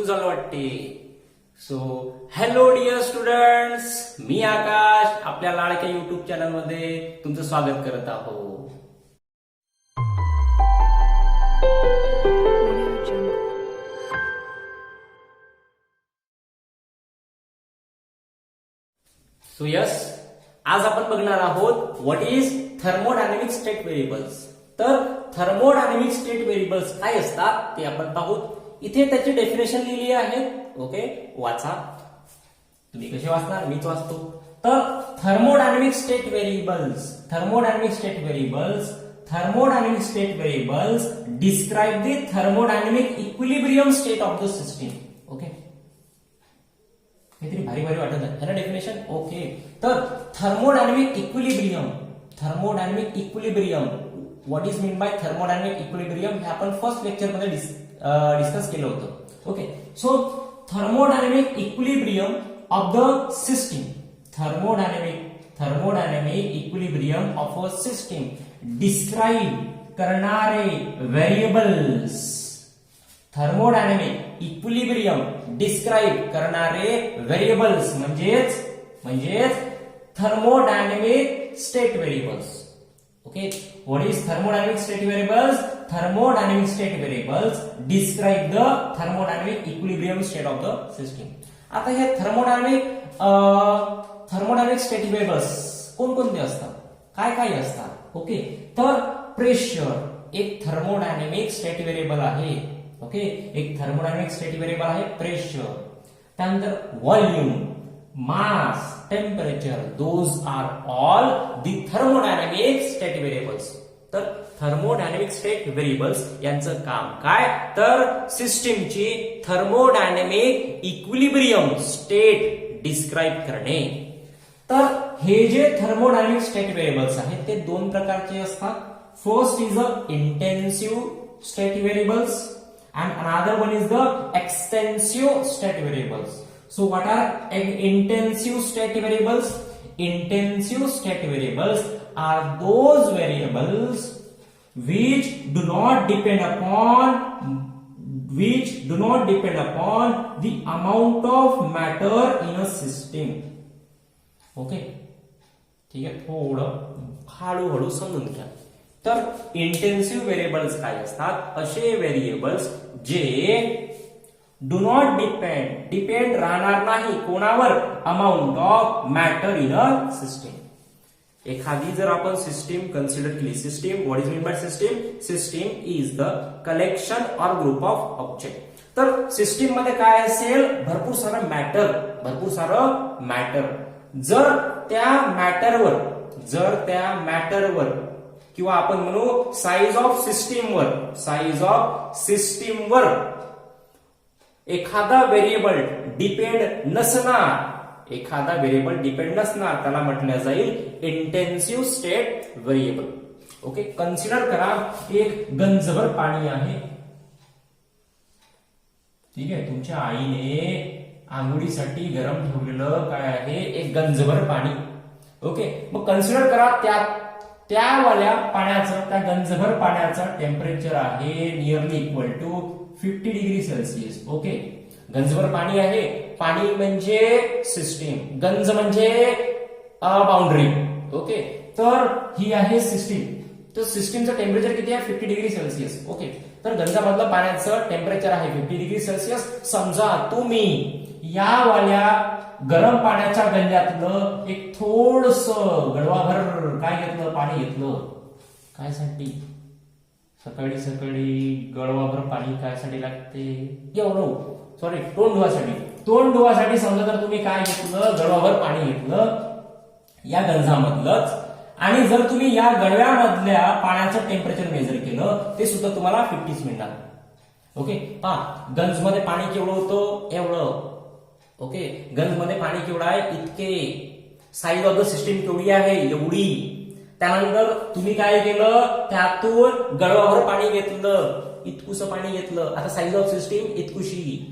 सुरू झालं वाटते. सो हॅलो डिअर स्टुडंट्स, मी आकाश आपल्या लाडक्या युट्यूब चॅनल मध्ये तुमचं स्वागत करत आहोत. सो यस, आज आपण बघणार आहोत what is thermodynamic state variables. तर थर्मोडायनॅमिक स्टेट व्हेरिएबल्स काय असतात ते आपण पाहू. इथे त्याची डेफिनेशन लिहिली आहे. ओके, वाचा. तुम्ही कसे वाचणार, मीच वाचतो. तर thermodynamic state variables describe the thermodynamic equilibrium state of the system. Okay, काहीतरी भारी भारी वाटत आहे ना डेफिनेशन. ओके, तर thermodynamic equilibrium what is mean by thermodynamic equilibrium हे आपण फर्स्ट लेक्चर मध्ये डिस्कस केलं होतं. Okay, so thermodynamic equilibrium of the system, thermodynamic equilibrium of a system describe करणारे व्हेरिएबल्स, थर्मोडायनॅमिक इक्विलिब्रियम डिस्क्राइब करणारे व्हेरिएबल्स म्हणजेच thermodynamic state variables. Okay, what is thermodynamic state variables? Thermodynamic state variables describe the thermodynamic equilibrium state of the system. आता हे thermodynamic state variables कोणकोणते असतात, काय असतात? Okay, तर प्रेशर एक थर्मोडायनॅमिक स्टेट व्हेरिएबल आहे. ओके, एक थर्मोडायनॅमिक स्टेट व्हेरिएबल आहे प्रेशर. त्यानंतर volume, mass, temperature, those are all the thermodynamic state variables. तर थर्मोडायनॅमिक स्टेट व्हेरिएबल्स यांचं काम काय, तर सिस्टीमची थर्मोडायनॅमिक इक्विलिब्रियम स्टेट डिस्क्राइब करणे. तर हे जे थर्मोडायनॅमिक स्टेट व्हेरिएबल्स आहेत ते दोन प्रकारचे असतात. First is the intensive state variables and another one is the extensive state variables. So what are intensive state variables? Intensive state variables are those variables which do not depend upon the amount of matter in a system. Okay, ठीक आहे, थोडं हळूहळू समजून घ्या. तर intensive variables काय असतात? असे व्हेरिएबल्स जे डू नॉट डिपेंड राहणार नाही कोणावर, amount of matter in a system. एखादी जर आपण सिस्टीम कन्सिडर केली, system what is mean bye system? System is the collection or group of object. तर सिस्टीम मध्ये काय असेल? भरपूर सारं मॅटर. जर त्या मॅटरवर किंवा आपण म्हणू साइज ऑफ सिस्टीमवर एखादा व्हेरिएबल डिपेंड नसणार, त्याला म्हटलं जाईल intensive state variable. Okay, consider करा एक गंजभर पाणी आहे. ठीक आहे, तुमच्या आईने आंघोळीसाठी गरम ठेवलेलं काय आहे? एक गंजभर पाणी. ओके, मग कन्सिडर करा त्या गंजभर पाण्याचं टेम्परेचर आहे nearly equal to 50 degree Celsius. Okay, गंजभर पाणी आहे. पाणी म्हणजे सिस्टीम, गंज म्हणजे बाउंड्री. ओके, तर ही आहे सिस्टीम. तर सिस्टीमचं टेम्परेचर किती आहे? 50 डिग्री सेल्सिअस. ओके, तर गंजामधलं पाण्याचं टेम्परेचर आहे 50 डिग्री सेल्सिअस. समजा तुम्ही या वाल्या गरम पाण्याच्या गंजातलं एक थोडस गडवाभर काय घेतलं? पाणी घेतलं. काय साठी? सकाळी गडवाभर पाणी कायसाठी लागते? तोंड धुवासाठी. समजा तर तुम्ही काय घेतलं? गडवाभर पाणी घेतलं या गंजामधलंच. आणि जर तुम्ही या गडव्यामधल्या पाण्याचं टेम्परेचर मेजर केलं ते सुद्धा तुम्हाला 50 मिळणार. ओके, पहा गंजमध्ये पाणी केवढं होतं? एवढं. ओके, गंजमध्ये पाणी केवढं आहे? इतके. साईज ऑफ द सिस्टीम केवढी आहे? एवढी. त्यानंतर तुम्ही काय केलं? त्यातून गडवाभर पाणी घेतलं, इतकुसं पाणी घेतलं. आता साईज ऑफ सिस्टीम इतकुशी.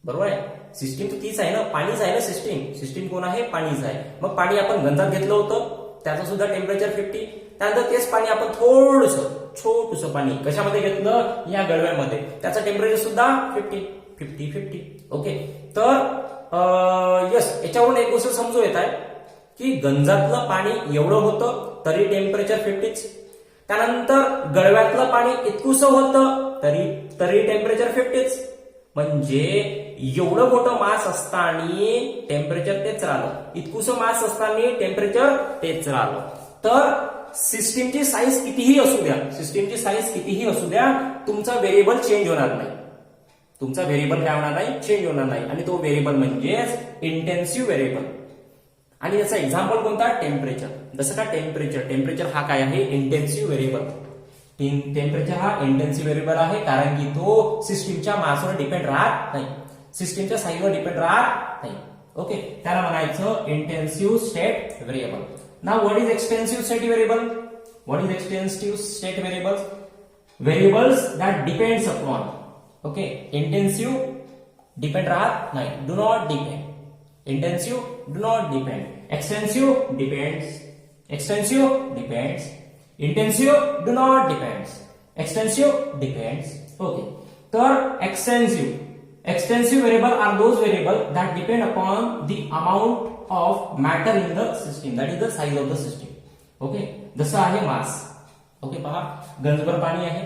बरोबर आहे, सिस्टीम तर तीच आहे ना, पाणीच आहे ना सिस्टीम कोण आहे? पाणीच आहे. मग पाणी आपण गंजात घेतलं होतं, त्याचं सुद्धा टेम्परेचर 50. त्यानंतर तेच पाणी आपण छोटूस पाणी कशामध्ये घेतलं? या गडव्यामध्ये, त्याचं टेम्परेचर सुद्धा 50. 50-50. ओके, तर यस, याच्यावरून एक गोष्ट समजून येत आहे की गंजातलं पाणी एवढं होतं तरी टेम्परेचर 50च, त्यानंतर गळव्यातलं पाणी इतकुसं होतं तरी टेम्परेचर 50च. म्हणजे एवढं मोठं मास असताना टेम्परेचर तेच राहिलं, इतकुसं मास असताना टेम्परेचर तेच राहिलं. तर सिस्टीमची साईज कितीही असू द्या, सिस्टीमची साईज कितीही असू द्या, तुमचा व्हेरिएबल चेंज होणार नाही. तुमचा व्हेरिएबल काय होणार नाही, चेंज होणार नाही. आणि तो व्हेरिएबल म्हणजेच इंटेन्सिव्ह व्हेरिएबल. आणि याचा एक्झाम्पल कोणता, टेम्परेचर. जसं का टेम्परेचर हा काय आहे, इंटेन्सिव्ह व्हेरिएबल. टेम्परेचर हा इंटेन्सिव्ह व्हेरिएबल आहे, कारण की तो सिस्टीमच्या मासवर डिपेंड राहत नाही, सिस्टीमच्या साईजवर डिपेंड राहत नाही. ओके, त्याला म्हणायचं intensive state variable. Now what is extensive state variable? What is extensive state variables? Variables that depends upon. Okay, intensive depend राहत नाही, do not depend. Intensive do not depend. Extensive depends. Extensive depends. Intensive do not depends. Extensive depends. Okay. Third, extensive variable are those variables that depend upon the amount of matter in the system, that is the size of the system. Okay. जसं आहे मास. Okay, पहा गंजभर पाणी आहे.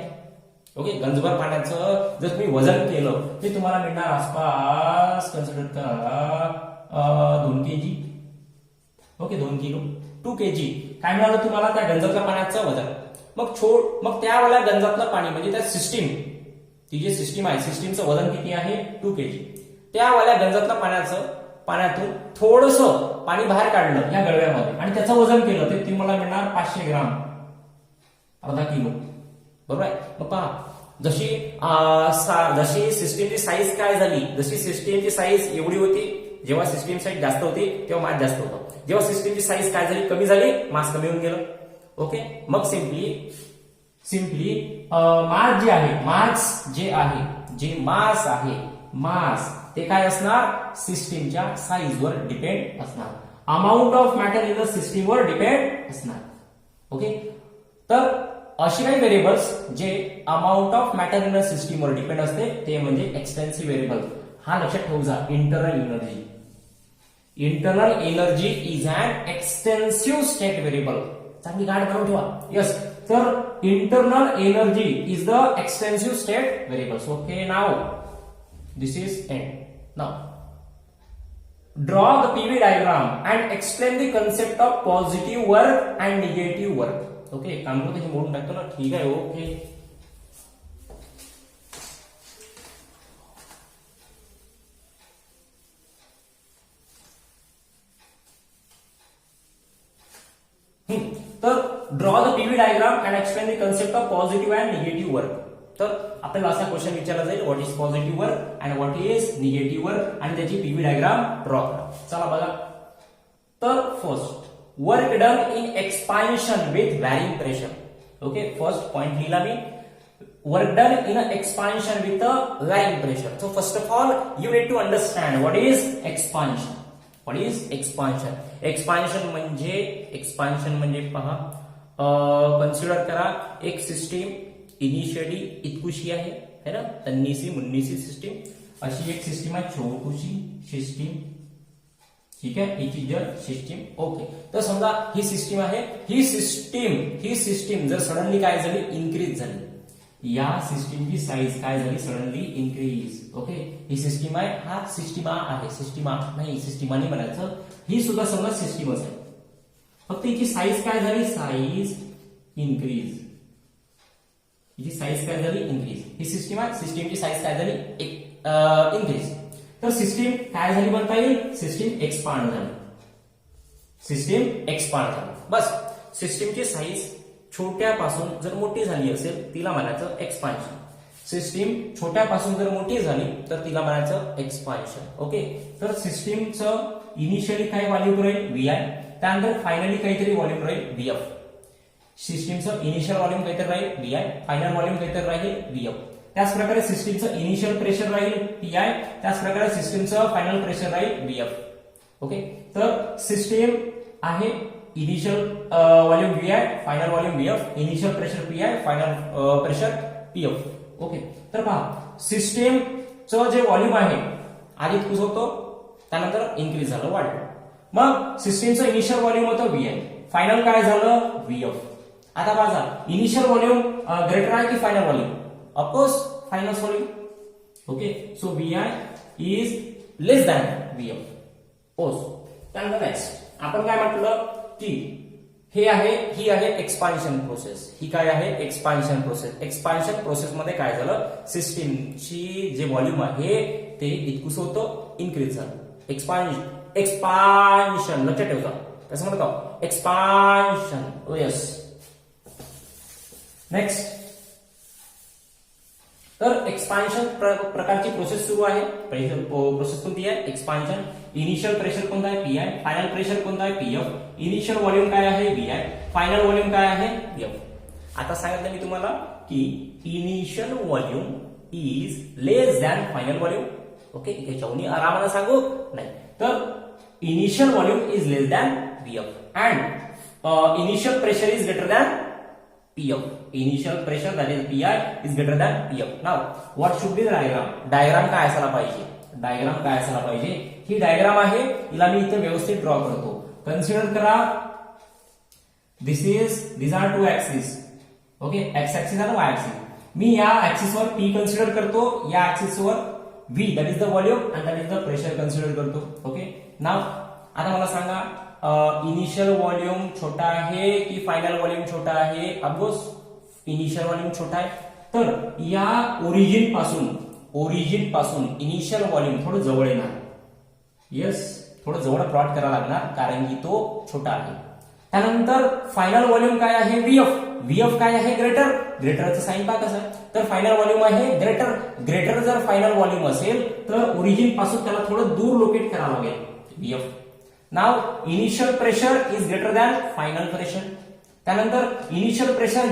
Okay, गंजभर पाण्याचं जर तुम्ही वजन केलं ते तुम्हाला मिळणार आसपास, कन्सिडर करा 2 kg. Okay, 2 kilo, 2 kg. काय मिळालं तुम्हाला त्या गंजातल्या पाण्याचं वजन. मग त्यावेळेला गंजातलं पाणी म्हणजे त्या सिस्टीम, ती जी सिस्टीम आहे, सिस्टीमचं वजन किती आहे, 2 kg. त्यावेळेला गंजातल्या पाण्यातून थोडंसं पाणी बाहेर काढलं या गळव्यामध्ये आणि त्याचं वजन केलं ते तुम्हाला मिळणार 500 ग्राम, अर्धा किलो. बरोबर आहे. मग पहा जशी सिस्टीमची साईज काय झाली, जशी सिस्टीमची साईज एवढी होती, जेव्हा सिस्टीम साईज जास्त होती तेव्हा मास जास्त होतं. जेव्हा सिस्टीमची साईज काय झाली, कमी झाली, मास कमी होऊन गेलं. ओके, मग सिम्पली मास ते काय असणार, सिस्टीमच्या साईजवर डिपेंड असणार. Amount of matter in the सिस्टीमवर डिपेंड असणार. ओके, तर अशी काही व्हेरिएबल्स जे amount of matter in the सिस्टीमवर डिपेंड असते ते म्हणजे एक्सटेन्सिव्ह व्हेरिएबल. हा लक्षात ठेवजा. Internal energy is an extensive state variable. चांगली गाठ करून ठेवा. यस, तर internal energy is the extensive state variable. Okay, now this is end. Now draw the PV diagram and explain the concept of positive work and negative work. Okay, काम करतो हे मोडून टाकतो ना, ठीक आहे. ओके, तर draw the PV diagram and explain the concept of positive and negative work. तर आपल्याला असा क्वेश्चन विचारला जाईल, what is positive work and what is negative work, आणि त्याची पीव्ही डायग्राम ड्रॉ करा. चला बघा. तर first, work done in expansion with varying pressure. Okay, first point लिहिला मी, work done in expansion with varying pressure. So first of all you need to understand what is expansion. What is expansion? Expansion म्हणजे पहा, consider करा एक system initially इतकुशी आहे, है ना, तन्नीसी मुन्नीसी system. अशी एक सिस्टीम आहे, छोटूशी सिस्टीम. ठीक आहे, हिची जर सिस्टीम. ओके, तर समजा ही सिस्टीम आहे. ही सिस्टीम जर सडनली काय झाली, इन्क्रीज झाली, या सिस्टीमची साईज काय झाली, सडनली इन्क्रीज. ओके, ही सिस्टीम आहे, हा सिस्टीमा आहे, सिस्टीमा नाही म्हणायचं, ही सुद्धा समजा सिस्टीमच आहे, फक्त हिची साईज काय झाली, साईज इन्क्रीज. हिची साईज काय झाली, इन्क्रीज. ही सिस्टीम आहे, सिस्टीमची साईज काय झाली, इन्क्रीज. तर सिस्टीम काय झाली म्हणता येईल, सिस्टीम एक्सपांड झाली. बस, सिस्टीमची साईज छोट्यापासून जर मोठी झाली असेल तिला म्हणायचं एक्सपान्शन. सिस्टीम छोट्यापासून जर मोठी झाली तर तिला म्हणायचं एक्सपान्शन. ओके, तर सिस्टीमचं इनिशियली काय व्हॅल्यू राहील, VI, त्यानंतर फायनली काहीतरी व्हॉल्यूम राहील, VF. सिस्टीमचं इनिशियल व्हॉल्यूम काहीतरी राहील, VI, फायनल व्हॉल्यूम काहीतरी राहील, VF. त्याच प्रकारे सिस्टीमचं इनिशियल प्रेशर राहील, PI, त्याच प्रकारे सिस्टीमचं फायनल प्रेशर राहील, VF. ओके, तर सिस्टीम आहे, initial volume VI, final volume VF, initial pressure PI, final pressure PF. Okay, तर पहा, सिस्टीम चं जे व्हॉल्यूम आहे आधी इतकंच होतं, त्यानंतर इन्क्रीज झालं, वाढलं. मग सिस्टीमचं इनिशियल व्हॉल्यूम होतं VI, फायनल काय झालं VF. आता बघा इनिशियल व्हॉल्यूम ग्रेटर आहे की final volume? Of course final volume. Okay, so VI is less than VF. ओस. त्यानंतर नेक्स्ट आपण काय म्हटलं की ही आहे एक्सपान्शन प्रोसेस. ही काय आहे? Expansion process. एक्सपान्शन प्रोसेस मध्ये काय झालं, सिस्टीमची जे व्हॉल्यूम आहे ते इतकुस होतं, इन्क्रीज झालं. एक्सपान्शन लक्षात ठेवता, कसं म्हणतो एक्सपान्शन. यस. नेक्स्ट, तर एक्सपान्शन प्रकारची प्रोसेस सुरू आहे. प्रोसेस कोणती आहे? एक्सपान्शन. इनिशियल प्रेशर कोणता आहे? PI. फायनल प्रेशर कोणता आहे? PF. इनिशियल व्हॉल्यूम काय आहे? VI. फायनल व्हॉल्यूम काय आहे? VF. आता सांगितलं मी तुम्हाला की initial volume is less than final volume. Okay, याच्याहून आरामानं सांगू नाही. तर initial volume is less than VF and initial pressure is greater than PF. Initial pressure, that is PI, is greater than PF. Now, what should be the diagram? Diagram काय असायला पाहिजे? Diagram काय असायला पाहिजे? ही डायग्राम आहे, हिला मी इथे व्यवस्थित ड्रॉ करतो. कन्सिडर करा, these are two axes. Okay, x axis आणि y axis. मी या ऍक्सिस वर P कन्सिडर करतो, या ऍक्सिस वर V, that is the volume and that is the pressure consider करतो. ओके, नाव आता मला सांगा, इनिशियल व्हॉल्यूम छोटा आहे की फायनल व्हॉल्यूम छोटा आहे? ऑफकोर्स इनिशियल व्हॉल्यूम छोटा आहे. तर या ओरिजिन पासून इनिशियल व्हॉल्यूम थोडं जवळ येणार. येस, थोडं जवळ प्लॉट करायला लागणार कारण की तो छोटा आहे. त्यानंतर फायनल व्हॉल्यूम काय आहे? VF काय आहे? ग्रेटरचं साइन पहा कसं आहे. तर फायनल व्हॉल्यूम आहे ग्रेटर जर फायनल व्हॉल्यूम असेल तर ओरिजिन पासून त्याला थोडं दूर लोकेट करावं लागेल VF. Now initial pressure is greater than final pressure. त्यानंतर इनिशियल प्रेशर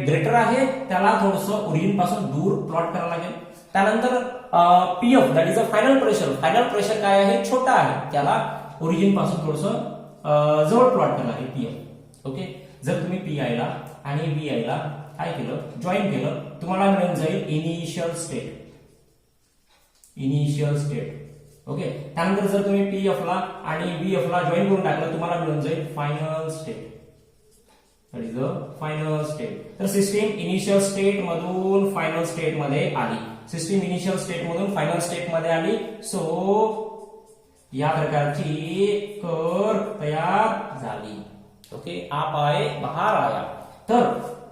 ग्रेटर आहे, त्याला थोडंसं ओरिजिन पासून दूर प्लॉट करावं लागेल. त्यानंतर PF, that is a final pressure काय आहे? छोटा आहे, त्याला ओरिजिन पासून थोडंसं जवळ प्लॉट करणार आहे PF. ओके, जर तुम्ही PI ला आणि VI ला काय केलं, जॉईन केलं, तुम्हाला मिळून जाईल इनिशियल स्टेट. ओके, त्यानंतर जर तुम्ही PF ला आणि VF ला जॉईन करून टाकलं, तुम्हाला मिळून जाईल final state. That is the final state. तर सिस्टीम इनिशियल स्टेट मधून फायनल स्टेट मध्ये आली. सो या प्रकारची कर्व तयार झाली. ओके, आप आए बाहर आया. तर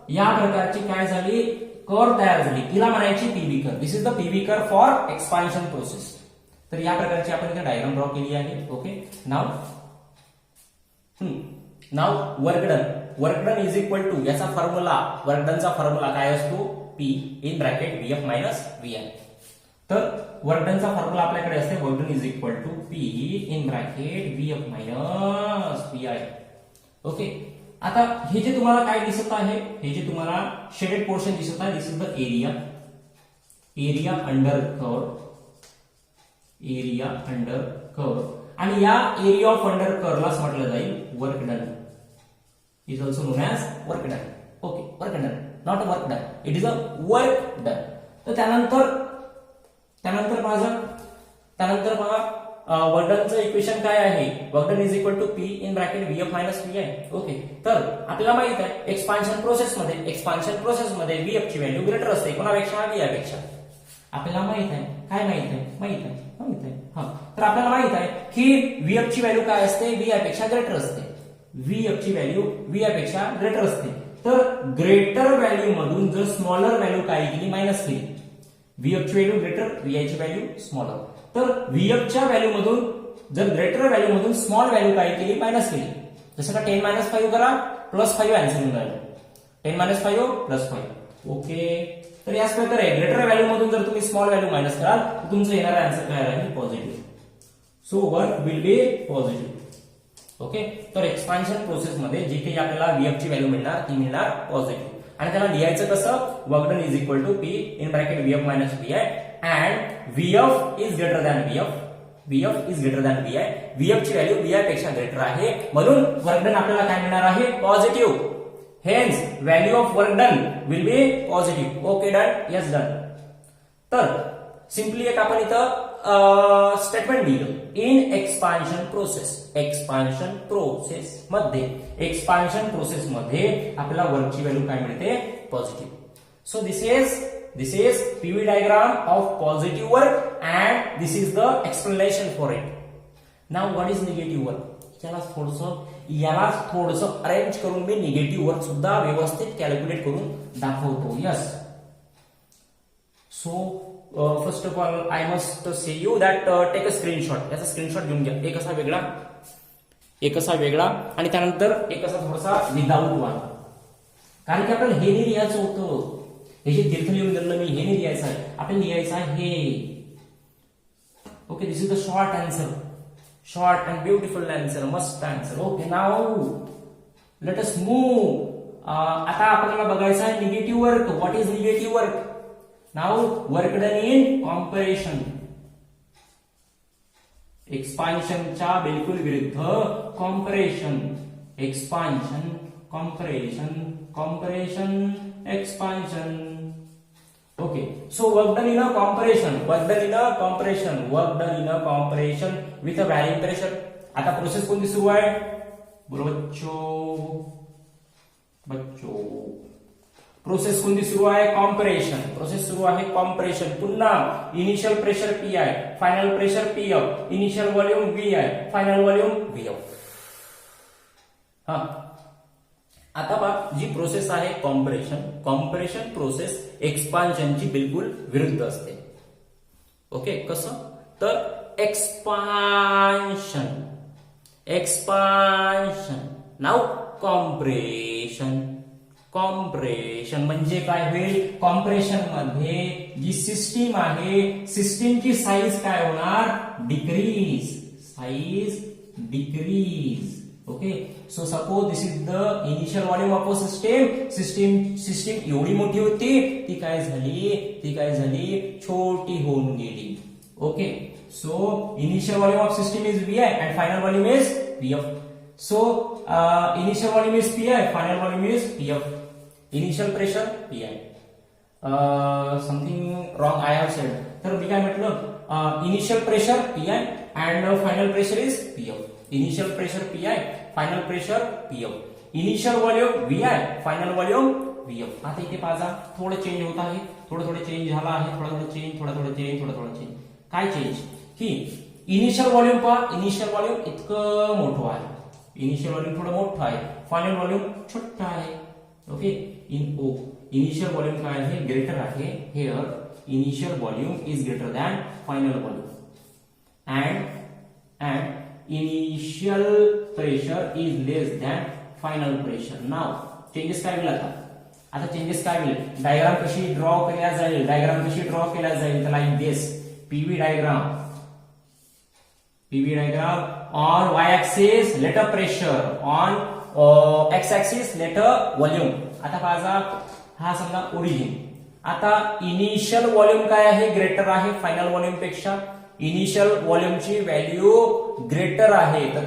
या प्रकारची काय झाली? कर्व तयार झाली. तिला म्हणायची PV curve. This is the PV curve for expansion process. तर या प्रकारची आपण इथे डायग्राम ड्रॉ केली आहे. Okay, now work done is equal to याचा फॉर्म्युला, वर्क डनचा फॉर्म्युला काय असतो? P in bracket VF minus VI. तर वर्क डनचा फॉर्म्युला आपल्याकडे असते work done is equal to P in bracket VF minus VI. Okay, आता हे जे तुम्हाला काय दिसत आहे, हे जे तुम्हाला शेडेड पोर्शन दिसत आहे, this is the area under curve. आणि या एरिया ऑफ अंडर कर्वलाच म्हटलं जाईल work done. Is also known as work done. Okay, work done, not work done, it is a work done. तर त्यानंतर पहा वर्क डनचं इक्वेशन काय आहे? Work done is equal to P in bracket VF minus VI. Okay, तर आपल्याला माहित आहे एक्सपान्शन प्रोसेसमध्ये VF ची व्हॅल्यू ग्रेटर असते कोणापेक्षा? VI पेक्षा. आपल्याला माहित आहे, काय माहित आहे? हा, तर आपल्याला माहित आहे की VF ची व्हॅल्यू काय असते? VI पेक्षा ग्रेटर असते. VF ची व्हॅल्यू VI पेक्षा ग्रेटर असते. तर ग्रेटर व्हॅल्यू मधून जर स्मॉलर व्हॅल्यू काय केली? मायनस केली. VF ची व्हॅल्यू ग्रेटर, VI ची व्हॅल्यू स्मॉलर. तर VF च्या व्हॅल्यू मधून जर ग्रेटर व्हॅल्यू मधून स्मॉल व्हॅल्यू काय केली? मायनस केली. जसं का 10-5 करा, +5 आन्सर येऊन राहिलं. 10-5 +5. ओके, तर याच प्रकारे ग्रेटर व्हॅल्यू मधून जर तुम्ही स्मॉल व्हॅल्यू मायनस कराल तर तुमचं येणारा आन्सर काय राहील? Positive. So work will be positive. Okay, तर एक्सपान्शन प्रोसेस मध्ये जे काही आपल्याला VF ची व्हॅल्यू मिळणार ती मिळणार पॉझिटिव्ह. आणि त्याला लिहायचं कसं? Work done is equal to P in bracket VF minus VI and VF is greater than VI. VF ची व्हॅल्यू VI पेक्षा ग्रेटर आहे, म्हणून वर्क डन आपल्याला काय मिळणार आहे? Positive. Hence value of work done will be positive. Okay, done. Yes, done. तर simply एक आपण इथं स्टेटमेंट दिलं इन एक्सपान्शन प्रोसेस मध्ये आपल्याला वर्कची व्हॅल्यू काय मिळते positive. So this is PV diagram of positive work and this is the explanation for it. Now what is negative work? यालाच थोडंसं अरेंज करून मी निगेटिव्ह वर्क सुद्धा व्यवस्थित कॅल्क्युलेट करून दाखवतो. Yes. So first of all I must say you that take a screenshot. याचा screenshot घेऊन घ्या. एक असा वेगळा आणि त्यानंतर एक असा थोडासा विदाऊट वन. कारण की आपल्याला हे नाही लिहायचं होतं. हे जे तीर्थ लिहून दिलं मी हे नाही लिहायचं आहे. आपल्याला लिहायचं आहे हे. Okay, this is the short answer. Short and beautiful answer, must answer. Okay, now let us move. आता आपल्याला बघायचं आहे negative work. What is negative work? Now work done in compression. एक्सपान्शनच्या बिलकुल विरुद्ध compression. Expansion, compression, expansion. Okay, so work done in a compression with a varying pressure. आता process कोणती सुरू आहे? बोलो बच्चो. प्रोसेस कोणती सुरू आहे? कॉम्प्रेशन. प्रोसेस सुरू आहे कॉम्प्रेशन. पुन्हा initial pressure PI, final pressure PF, initial volume VI, final volume VF. हा, आता पहा जी प्रोसेस आहे कॉम्प्रेशन प्रोसेस एक्सपान्शनची बिलकुल विरुद्ध असते. ओके, कसं? तर एक्सपान्शन नाउ कॉम्प्रेशन म्हणजे काय होईल? कॉम्प्रेशन मध्ये जी सिस्टीम आहे सिस्टीमची साईज काय होणार? Decrease. Okay, so suppose this is the initial volume of a system एवढी मोठी होती ती काय झाली छोटी होऊन गेली. Okay, so initial volume of system is VI and final volume is PF. So initial volume is PI, final volume is PF. Initial pressure PI. Something wrong I have said. तर मी काय म्हटलं? Initial pressure PI and final pressure is PF. Initial pressure PI, final pressure PF. Initial volume VI, final volume VF. आता इथे पाहा थोडं change होत आहे. थोडं चेंज झाला आहे. थोडं चेंज. काय चेंज? की इनिशियल व्हॉल्यूम पहा. इनिशियल व्हॉल्यूम इतकं मोठं आहे. इनिशियल व्हॉल्यूम थोडं मोठं आहे. फायनल व्हॉल्यूम छोटं आहे. ओके, इनिशियल व्हॉल्यूम काय आहे? ग्रेटर आहे. Here initial volume is greater than final volume and initial pressure is less than final pressure. Now changes काय होईल? आता चेंजेस काय होईल? डायग्राम कशी ड्रॉ केल्या जाईल? तर like this PV diagram on y axis let a pressure, on x axis let a volume. आता पहा हा समजा ओरिजिन. आता इनिशियल व्हॉल्यूम काय आहे? ग्रेटर आहे फायनल व्हॉल्यूम पेक्षा. इनिशियल व्हॉल्यूमची व्हॅल्यू ग्रेटर आहे तर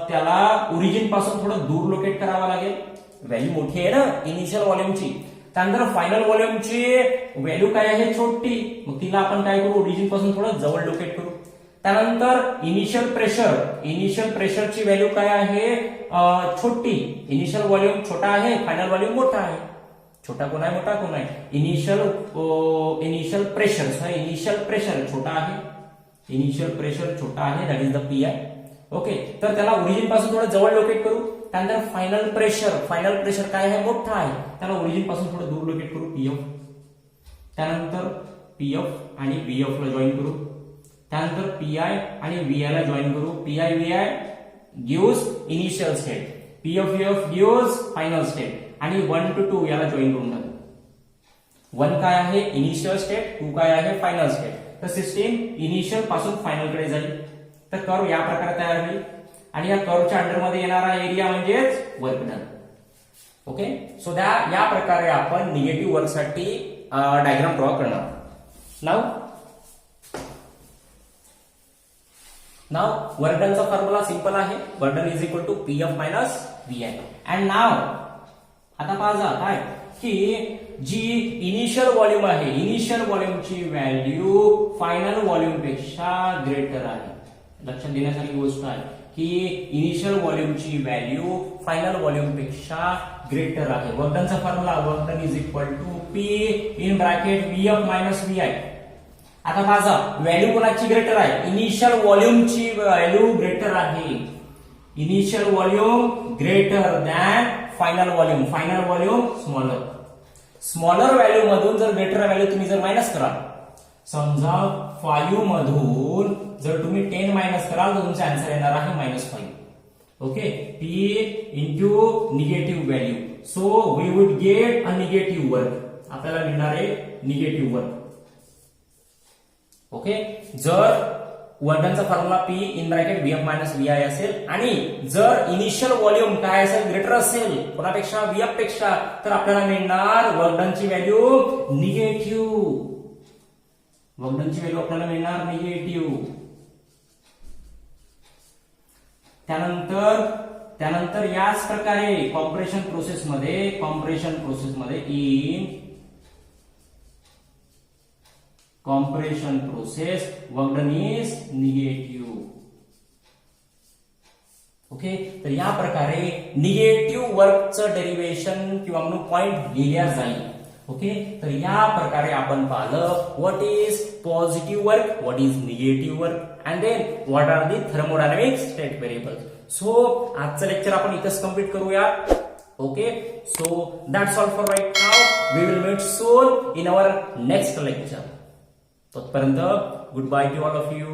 त्याला ओरिजिन पासून थोडं दूर लोकेट करावं लागेल. व्हॅल्यू मोठी आहे ना इनिशियल व्हॉल्यूमची. त्यानंतर फायनल व्हॉल्यूमची व्हॅल्यू काय आहे? छोटी. मग तिला आपण काय करू? ओरिजिन पासून थोडं जवळ लोकेट करू. त्यानंतर इनिशियल प्रेशरची व्हॅल्यू काय आहे? छोटी. इनिशियल व्हॉल्यूम छोटा आहे, फायनल व्हॉल्यूम मोठा आहे. छोटा कोण आहे, मोठा कोण आहे? इनिशियल प्रेशर छोटा आहे. इनिशियल प्रेशर छोटा आहे, that is the PI. Okay, तर त्याला ओरिजिन पासून थोडं जवळ लोकेट करू. त्यानंतर फायनल प्रेशर काय आहे? मोठा आहे, त्याला ओरिजिन पासून थोडं दूर लोकेट करू, PF. त्यानंतर PF आणि VF ला जॉईन करू. त्यानंतर PI आणि VI ला जॉईन करू. PI VI gives initial state, PF VF gives final state. आणि 1 to 2 याला जॉईन करून टाकू. 1 काय आहे? Initial state. 2 काय आहे? Final state. तर सिस्टीम इनिशियल पासून फायनल कडे जाईल. तर कर्व या प्रकारे तयार होईल आणि या कर्वच्या अंडर मध्ये येणारा एरिया म्हणजेच वर्क डन. ओके, सो या प्रकारे आपण निगेटिव्ह वर्क साठी डायग्राम ड्रॉ करणार. नाव वर्क डनचा फॉर्म्युला सिंपल आहे. Work done is equal to PF minus VI. And now आता पहा काय की जी इनिशियल व्हॉल्यूम आहे, इनिशियल व्हॉल्यूमची व्हॅल्यू फायनल व्हॉल्यूम पेक्षा ग्रेटर आहे. लक्षात देण्यासारखी गोष्ट आहे की इनिशियल व्हॉल्यूमची व्हॅल्यू फायनल व्हॉल्यूम पेक्षा ग्रेटर आहे. वर्क डनचा formula work done is equal to P in bracket VF minus VI. आता माझा व्हॅल्यू कोणाची ग्रेटर आहे? इनिशियल व्हॉल्यूमची व्हॅल्यू ग्रेटर आहे. Initial volume greater than final volume, final volume smaller. Smaller value मधून जर ग्रेटर व्हॅल्यू तुम्ही जर मायनस कराल, समजा 5 मधून जर तुम्ही 10 मायनस कराल तर तुमचा आन्सर येणार आहे -5. Okay, P into negative value. So we would get a negative work. आपल्याला मिळणार आहे निगेटिव्ह वर्क. ओके, जर वर्डनचा formula P in bracket VF minus VI असेल आणि जर इनिशियल व्हॉल्यूम काय असेल? ग्रेटर असेल कोणापेक्षा? VF पेक्षा, तर आपल्याला मिळणार वर्डनची व्हॅल्यू निगेटिव्ह. वर्डनची व्हॅल्यू आपल्याला मिळणार निगेटिव्ह. त्यानंतर याच प्रकारे कॉम्प्रेशन प्रोसेसमध्ये in compression process work done is negative. Okay, तर या प्रकारे निगेटिव्ह वर्कचं डेरिव्हेशन किंवा म्हणून पॉइंट लिहिल्या जाईल. ओके, तर या प्रकारे आपण पाहिलं what is positive work, what is negative work and then what are the thermodynamic state variables. So आजचं लेक्चर आपण इथंच कंप्लीट करूया. Okay, so that's all for right now. We will meet soon in our next lecture. तोपर्यंत good bye to all of you.